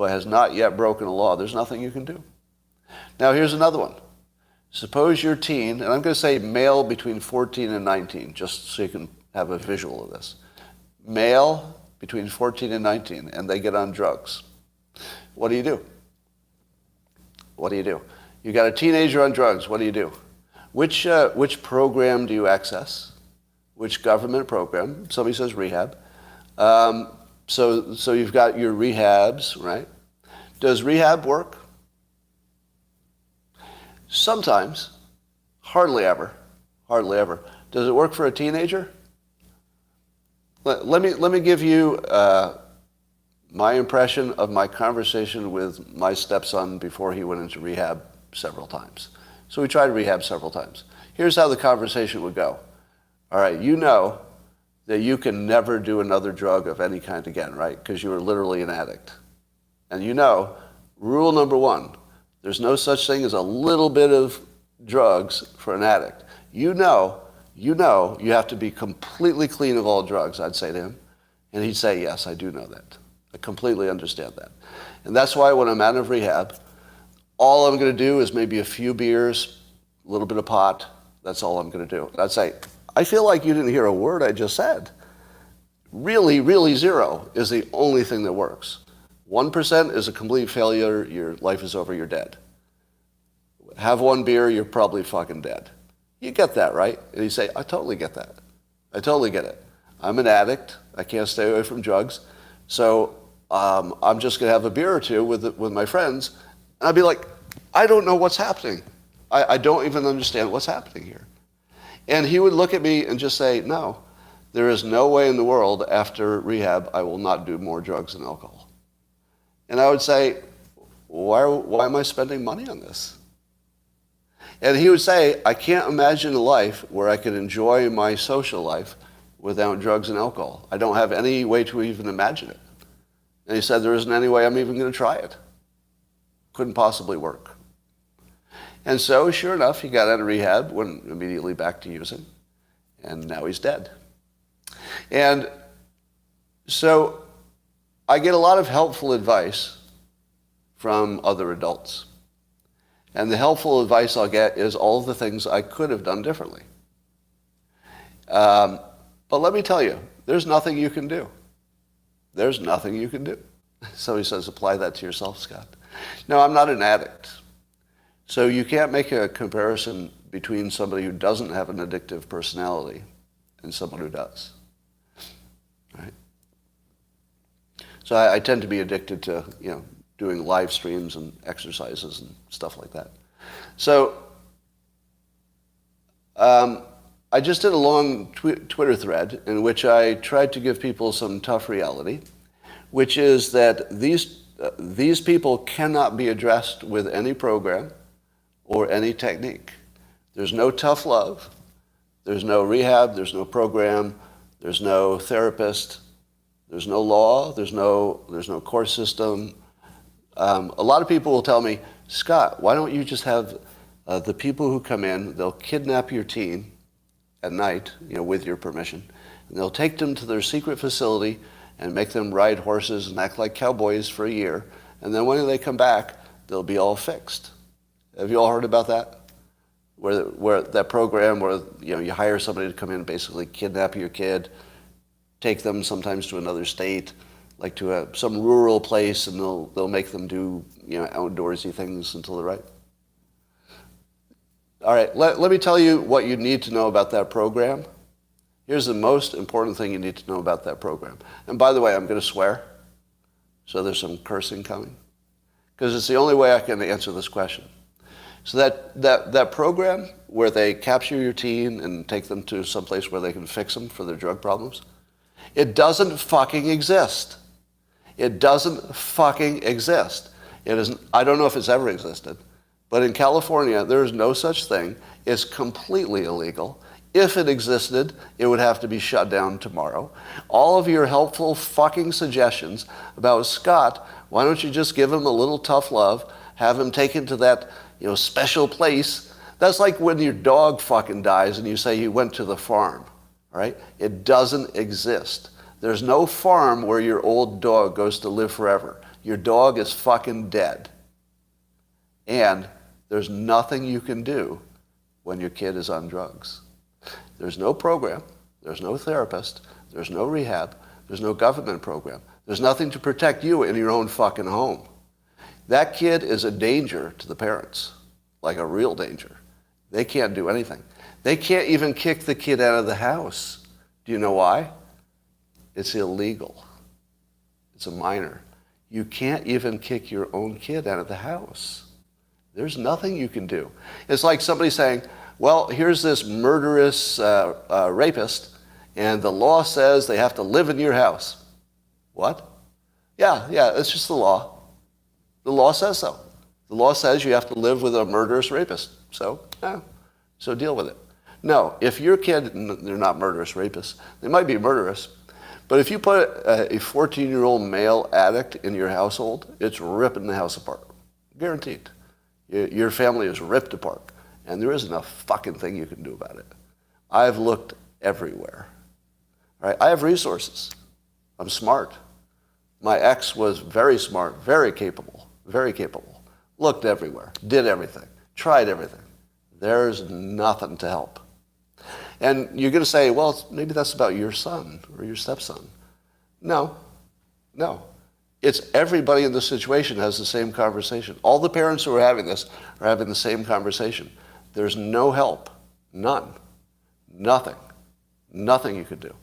but has not yet broken a law, there's nothing you can do. Now here's another one. Suppose you're teen, and I'm going to say male between 14 and 19, just so you can have a visual of this. Male between 14 and 19, and they get on drugs. What do you do? What do you do? You got a teenager on drugs. What do you do? Which program do you access? Which government program? Somebody says rehab. So you've got your rehabs, right? Does rehab work? Sometimes. Hardly ever. Hardly ever. Does it work for a teenager? Let me give you my impression of my conversation with my stepson before he went into rehab several times. So we tried rehab several times. Here's how the conversation would go. All right, you know that you can never do another drug of any kind again, right? Because you were literally an addict. And you know, rule number one, there's no such thing as a little bit of drugs for an addict. You know you have to be completely clean of all drugs, I'd say to him. And he'd say, yes, I do know that. I completely understand that. And that's why when I'm out of rehab, all I'm going to do is maybe a few beers, a little bit of pot. That's all I'm going to do. And I'd say, I feel like you didn't hear a word I just said. Really, really zero is the only thing that works. 1% is a complete failure. Your life is over. You're dead. Have one beer, you're probably fucking dead. You get that, right? And you say, I totally get that. I totally get it. I'm an addict. I can't stay away from drugs. So I'm just going to have a beer or two with my friends. And I'd be like, I don't know what's happening. I don't even understand what's happening here. And he would look at me and just say, no, there is no way in the world after rehab I will not do more drugs and alcohol. And I would say, why am I spending money on this? And he would say, I can't imagine a life where I could enjoy my social life without drugs and alcohol. I don't have any way to even imagine it. And he said, there isn't any way I'm even going to try it. Couldn't possibly work. And so, sure enough, he got out of rehab, went immediately back to using, and now he's dead. And so I get a lot of helpful advice from other adults. And the helpful advice I'll get is all the things I could have done differently. But let me tell you, there's nothing you can do. There's nothing you can do. So he says, apply that to yourself, Scott. No, I'm not an addict. So you can't make a comparison between somebody who doesn't have an addictive personality and someone who does. Right? So I tend to be addicted to, doing live streams and exercises and stuff like that. So I just did a long Twitter thread in which I tried to give people some tough reality, which is that these people cannot be addressed with any program or any technique. There's no tough love. There's no rehab. There's no program. There's no therapist. There's no law. There's no court system. A lot of people will tell me, Scott, why don't you just have the people who come in, they'll kidnap your teen at night, with your permission, and they'll take them to their secret facility and make them ride horses and act like cowboys for a year, and then when they come back, they'll be all fixed. Have you all heard about that? Where that program where you hire somebody to come in and basically kidnap your kid, take them sometimes to another state, like to some rural place, and they'll make them do outdoorsy things until they're right. All right, let me tell you what you need to know about that program. Here's the most important thing you need to know about that program. And by the way, I'm going to swear, so there's some cursing coming, because it's the only way I can answer this question. So that program where they capture your teen and take them to some place where they can fix them for their drug problems, it doesn't fucking exist. It doesn't fucking exist. It isn't. I don't know if it's ever existed, but in California, there is no such thing. It's completely illegal. If it existed, it would have to be shut down tomorrow. All of your helpful fucking suggestions about Scott, why don't you just give him a little tough love, have him taken to that special place? That's like when your dog fucking dies and you say he went to the farm, right? It doesn't exist. There's no farm where your old dog goes to live forever. Your dog is fucking dead. And there's nothing you can do when your kid is on drugs. There's no program. There's no therapist. There's no rehab. There's no government program. There's nothing to protect you in your own fucking home. That kid is a danger to the parents, like a real danger. They can't do anything. They can't even kick the kid out of the house. Do you know why? It's illegal. It's a minor. You can't even kick your own kid out of the house. There's nothing you can do. It's like somebody saying, well, here's this murderous rapist, and the law says they have to live in your house. What? Yeah, it's just the law. The law says so. The law says you have to live with a murderous rapist. So deal with it. No, if your kid, they're not murderous rapists. They might be murderous. But if you put a 14-year-old male addict in your household, it's ripping the house apart. Guaranteed. Your family is ripped apart. And there isn't a fucking thing you can do about it. I've looked everywhere. Right? I have resources. I'm smart. My ex was very smart, very capable. Looked everywhere, did everything, tried everything. There's nothing to help. And you're going to say, well, maybe that's about your son or your stepson. No. It's everybody in this situation has the same conversation. All the parents who are having this are having the same conversation. There's no help. None. Nothing you can do.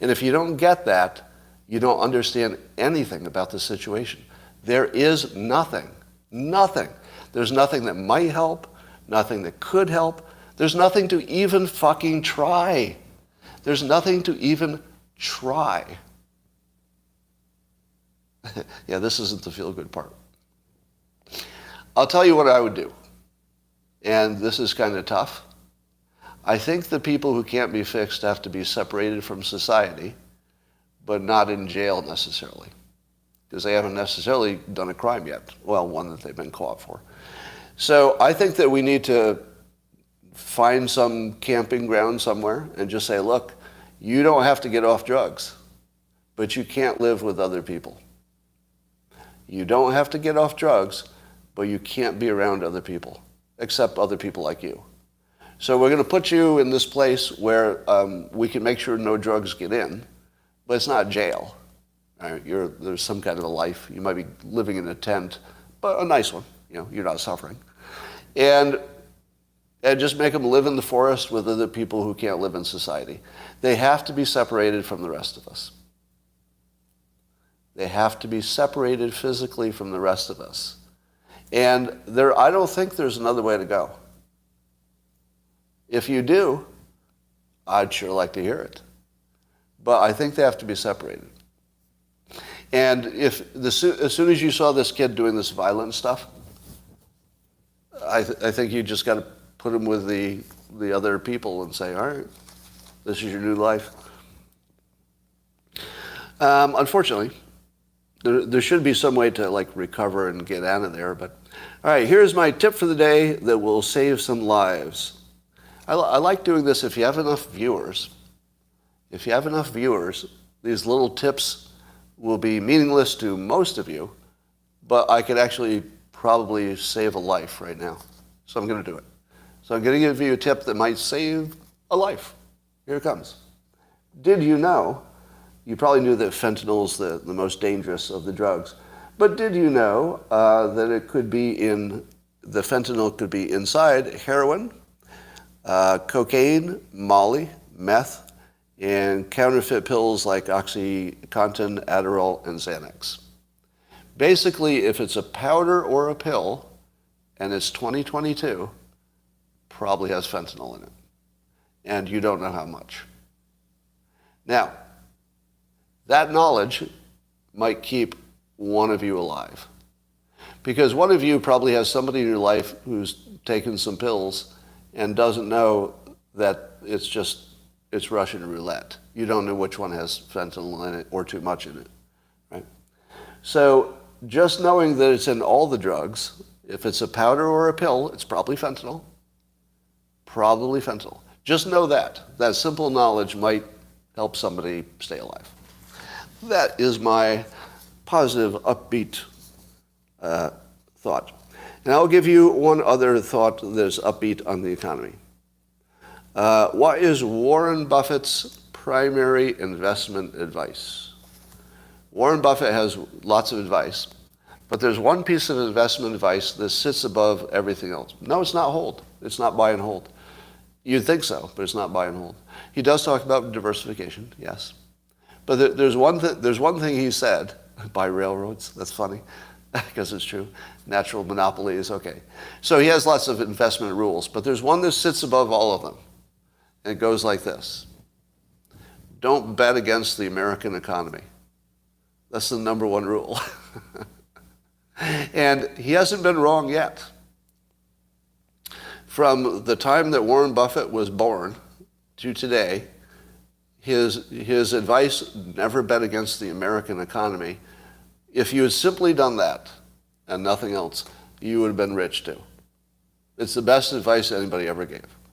And if you don't get that, you don't understand anything about the situation. There is nothing. There's nothing that might help, nothing that could help. There's nothing to even fucking try. There's nothing to even try. Yeah, this isn't the feel-good part. I'll tell you what I would do. And this is kind of tough. I think the people who can't be fixed have to be separated from society, but not in jail necessarily, because they haven't necessarily done a crime yet. Well, one that they've been caught for. So I think that we need to find some camping ground somewhere and just say, look, you don't have to get off drugs, but you can't live with other people. You don't have to get off drugs, but you can't be around other people, except other people like you. So we're going to put you in this place where we can make sure no drugs get in, but it's not jail. Right? There's some kind of a life. You might be living in a tent, but a nice one. You're not suffering. And just make them live in the forest with other people who can't live in society. They have to be separated from the rest of us. They have to be separated physically from the rest of us. And I don't think there's another way to go. If you do, I'd sure like to hear it. But I think they have to be separated. And as soon as you saw this kid doing this violent stuff, I think you just got to put him with the other people and say, all right, this is your new life. Unfortunately, there should be some way to recover and get out of there. But all right, here's my tip for the day that will save some lives. I like doing this if you have enough viewers. If you have enough viewers, these little tips will be meaningless to most of you, but I could actually probably save a life right now. So I'm going to do it. So I'm going to give you a tip that might save a life. Here it comes. Did you know, you probably knew that fentanyl is the most dangerous of the drugs, but did you know that the fentanyl could be inside heroin, cocaine, Molly, meth, and counterfeit pills like OxyContin, Adderall, and Xanax. Basically, if it's a powder or a pill, and it's 2022, probably has fentanyl in it. And you don't know how much. Now, that knowledge might keep one of you alive. Because one of you probably has somebody in your life who's taken some pills and doesn't know that it's Russian roulette. You don't know which one has fentanyl in it or too much in it, right? So just knowing that it's in all the drugs, if it's a powder or a pill, it's probably fentanyl. Probably fentanyl. Just know that. That simple knowledge might help somebody stay alive. That is my positive, upbeat thought. And I'll give you one other thought that's upbeat on the economy. What is Warren Buffett's primary investment advice? Warren Buffett has lots of advice, but there's one piece of investment advice that sits above everything else. No, it's not hold. It's not buy and hold. You'd think so, but it's not buy and hold. He does talk about diversification, yes. But there's one thing he said, buy railroads. That's funny, because it's true. Natural monopoly is okay. So he has lots of investment rules, but there's one that sits above all of them. And it goes like this. Don't bet against the American economy. That's the number one rule. And he hasn't been wrong yet. From the time that Warren Buffett was born to today, his advice, never bet against the American economy. If you had simply done that and nothing else, you would have been rich too. It's the best advice anybody ever gave.